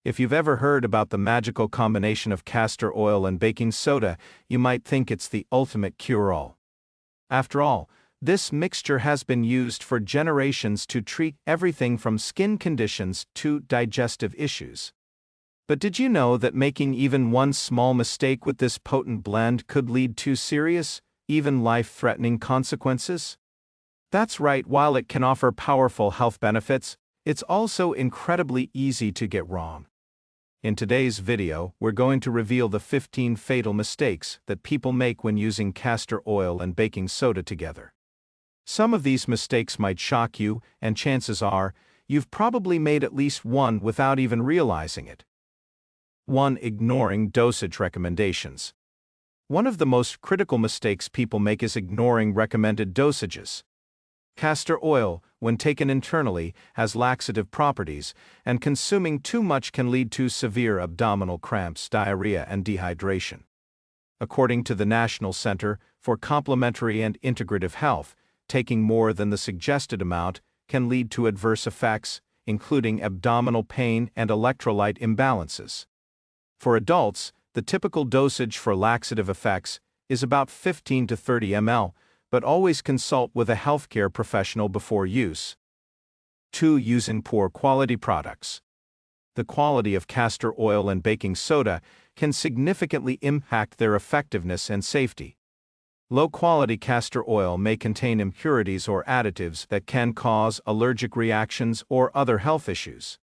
If you've ever heard about the magical combination of castor oil and baking soda, you might think it's the ultimate cure-all. After all, this mixture has been used for generations to treat everything from skin conditions to digestive issues. But did you know that making even one small mistake with this potent blend could lead to serious, even life-threatening consequences? That's right, while it can offer powerful health benefits, it's also incredibly easy to get wrong. In today's video, we're going to reveal the 15 fatal mistakes that people make when using castor oil and baking soda together. Some of these mistakes might shock you, and chances are, you've probably made at least one without even realizing it. 1. Ignoring dosage recommendations. One of the most critical mistakes people make is ignoring recommended dosages. Castor oil, when taken internally, has laxative properties, and consuming too much can lead to severe abdominal cramps, diarrhea, and dehydration. According to the National Center for Complementary and Integrative Health, taking more than the suggested amount can lead to adverse effects, including abdominal pain and electrolyte imbalances. For adults, the typical dosage for laxative effects is about 15 to 30 ml, but always consult with a healthcare professional before use. 2. Using poor quality products. The quality of castor oil and baking soda can significantly impact their effectiveness and safety. Low-quality castor oil may contain impurities or additives that can cause allergic reactions or other health issues.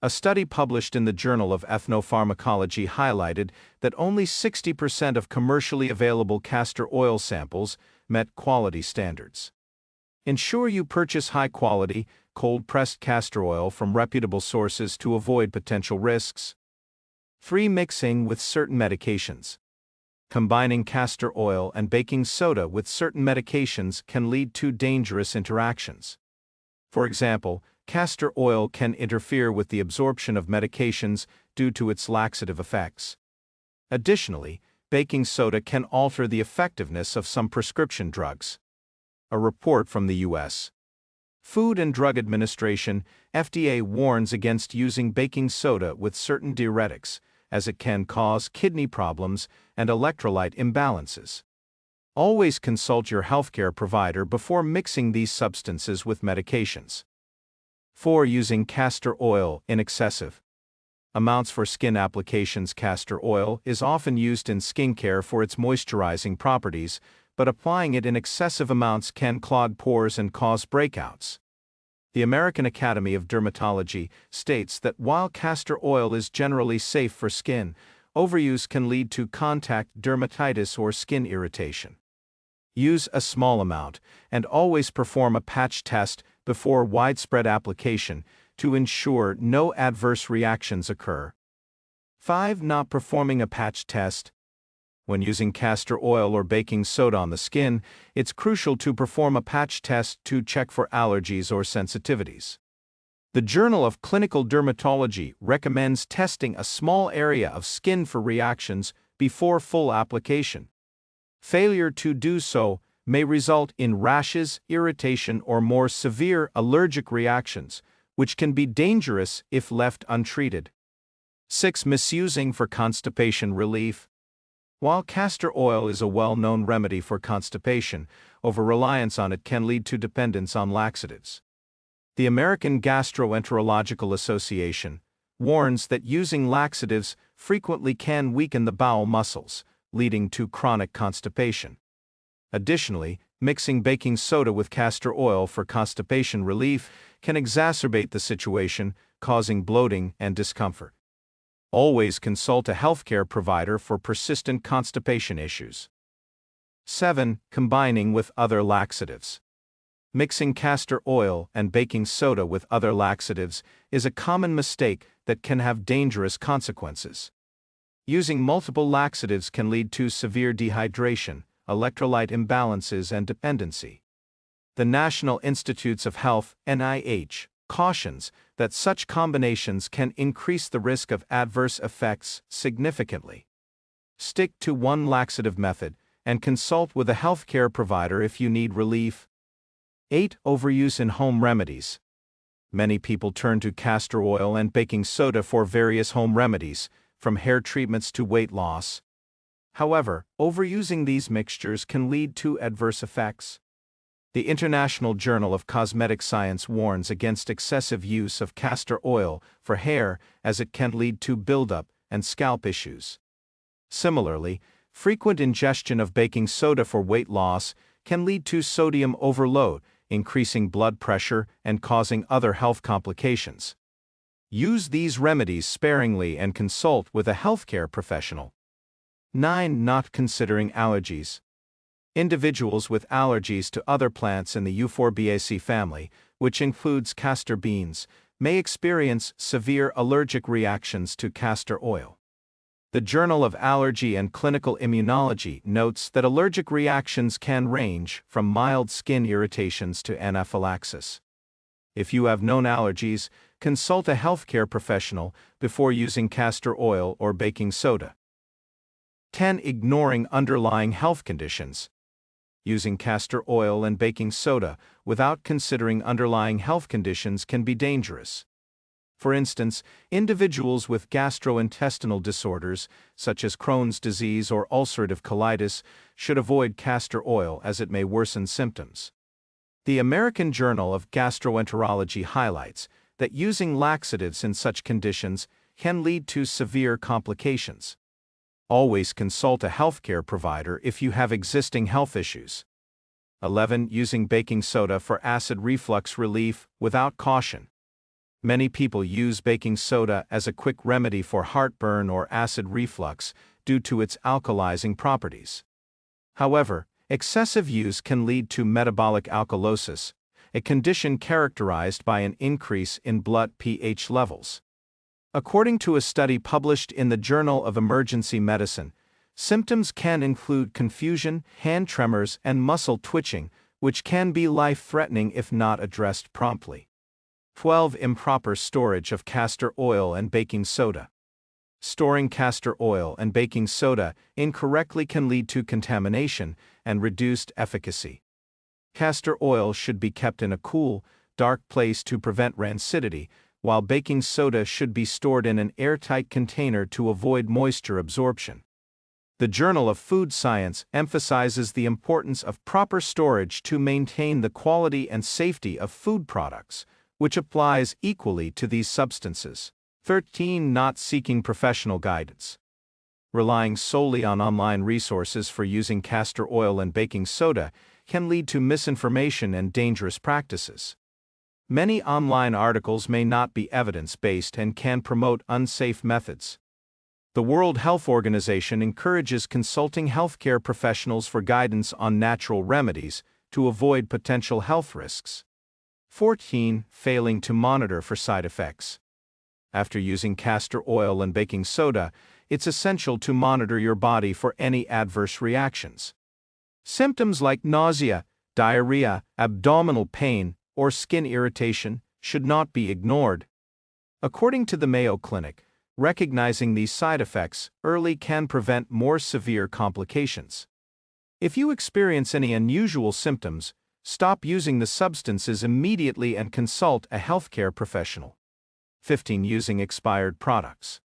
A study published in the Journal of Ethnopharmacology highlighted that only 60% of commercially available castor oil samples met quality standards. Ensure you purchase high-quality, cold-pressed castor oil from reputable sources to avoid potential risks. 3. Mixing with certain medications. Combining castor oil and baking soda with certain medications can lead to dangerous interactions. For example, castor oil can interfere with the absorption of medications due to its laxative effects. Additionally, baking soda can alter the effectiveness of some prescription drugs. A report from the U.S. Food and Drug Administration (FDA) warns against using baking soda with certain diuretics, as it can cause kidney problems and electrolyte imbalances. Always consult your healthcare provider before mixing these substances with medications. 4. Using castor oil in excessive amounts for skin applications. Castor oil is often used in skincare for its moisturizing properties, but applying it in excessive amounts can clog pores and cause breakouts. The American Academy of Dermatology states that while castor oil is generally safe for skin, overuse can lead to contact dermatitis or skin irritation. Use a small amount, and always perform a patch test before widespread application to ensure no adverse reactions occur. 5. Not performing a patch test. When using castor oil or baking soda on the skin, it's crucial to perform a patch test to check for allergies or sensitivities. The Journal of Clinical Dermatology recommends testing a small area of skin for reactions before full application. Failure to do so may result in rashes, irritation, or more severe allergic reactions, which can be dangerous if left untreated. 6. Misusing for constipation relief. While castor oil is a well-known remedy for constipation, over-reliance on it can lead to dependence on laxatives. The American Gastroenterological Association warns that using laxatives frequently can weaken the bowel muscles, leading to chronic constipation. Additionally, mixing baking soda with castor oil for constipation relief can exacerbate the situation, causing bloating and discomfort. Always consult a healthcare provider for persistent constipation issues. 7. Combining with other laxatives. Mixing castor oil and baking soda with other laxatives is a common mistake that can have dangerous consequences. Using multiple laxatives can lead to severe dehydration, electrolyte imbalances, and dependency. The National Institutes of Health (NIH) cautions that such combinations can increase the risk of adverse effects significantly. Stick to one laxative method and consult with a healthcare provider if you need relief. 8. Overuse in home remedies. Many people turn to castor oil and baking soda for various home remedies, from hair treatments to weight loss. However, overusing these mixtures can lead to adverse effects. The International Journal of Cosmetic Science warns against excessive use of castor oil for hair as it can lead to buildup and scalp issues. Similarly, frequent ingestion of baking soda for weight loss can lead to sodium overload, increasing blood pressure and causing other health complications. Use these remedies sparingly and consult with a healthcare professional. 9. Not considering allergies. Individuals with allergies to other plants in the Euphorbiaceae family, which includes castor beans, may experience severe allergic reactions to castor oil. The Journal of Allergy and Clinical Immunology notes that allergic reactions can range from mild skin irritations to anaphylaxis. If you have known allergies, consult a healthcare professional before using castor oil or baking soda. 10. Ignoring underlying health conditions. Using castor oil and baking soda without considering underlying health conditions can be dangerous. For instance, individuals with gastrointestinal disorders, such as Crohn's disease or ulcerative colitis, should avoid castor oil as it may worsen symptoms. The American Journal of Gastroenterology highlights that using laxatives in such conditions can lead to severe complications. Always consult a healthcare provider if you have existing health issues. 11. Using baking soda for acid reflux relief without caution. Many people use baking soda as a quick remedy for heartburn or acid reflux due to its alkalizing properties. However, excessive use can lead to metabolic alkalosis, a condition characterized by an increase in blood pH levels. According to a study published in the Journal of Emergency Medicine, symptoms can include confusion, hand tremors, and muscle twitching, which can be life-threatening if not addressed promptly. 12. Improper storage of castor oil and baking soda. Storing castor oil and baking soda incorrectly can lead to contamination and reduced efficacy. Castor oil should be kept in a cool, dark place to prevent rancidity, while baking soda should be stored in an airtight container to avoid moisture absorption. The Journal of Food Science emphasizes the importance of proper storage to maintain the quality and safety of food products, which applies equally to these substances. 13. Not seeking professional guidance. Relying solely on online resources for using castor oil and baking soda can lead to misinformation and dangerous practices. Many online articles may not be evidence-based and can promote unsafe methods. The World Health Organization encourages consulting healthcare professionals for guidance on natural remedies to avoid potential health risks. 14. Failing to monitor for side effects. After using castor oil and baking soda, it's essential to monitor your body for any adverse reactions. Symptoms like nausea, diarrhea, abdominal pain, or skin irritation should not be ignored. According to the Mayo Clinic, recognizing these side effects early can prevent more severe complications. If you experience any unusual symptoms, stop using the substances immediately and consult a healthcare professional. 15. Using expired products.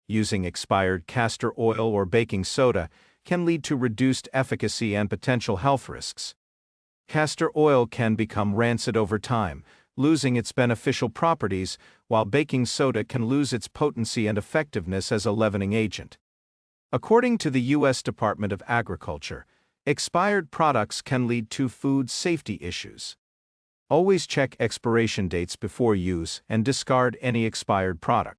Using expired castor oil or baking soda can lead to reduced efficacy and potential health risks. Castor oil can become rancid over time, losing its beneficial properties, while baking soda can lose its potency and effectiveness as a leavening agent. According to the U.S. Department of Agriculture, expired products can lead to food safety issues. Always check expiration dates before use and discard any expired product.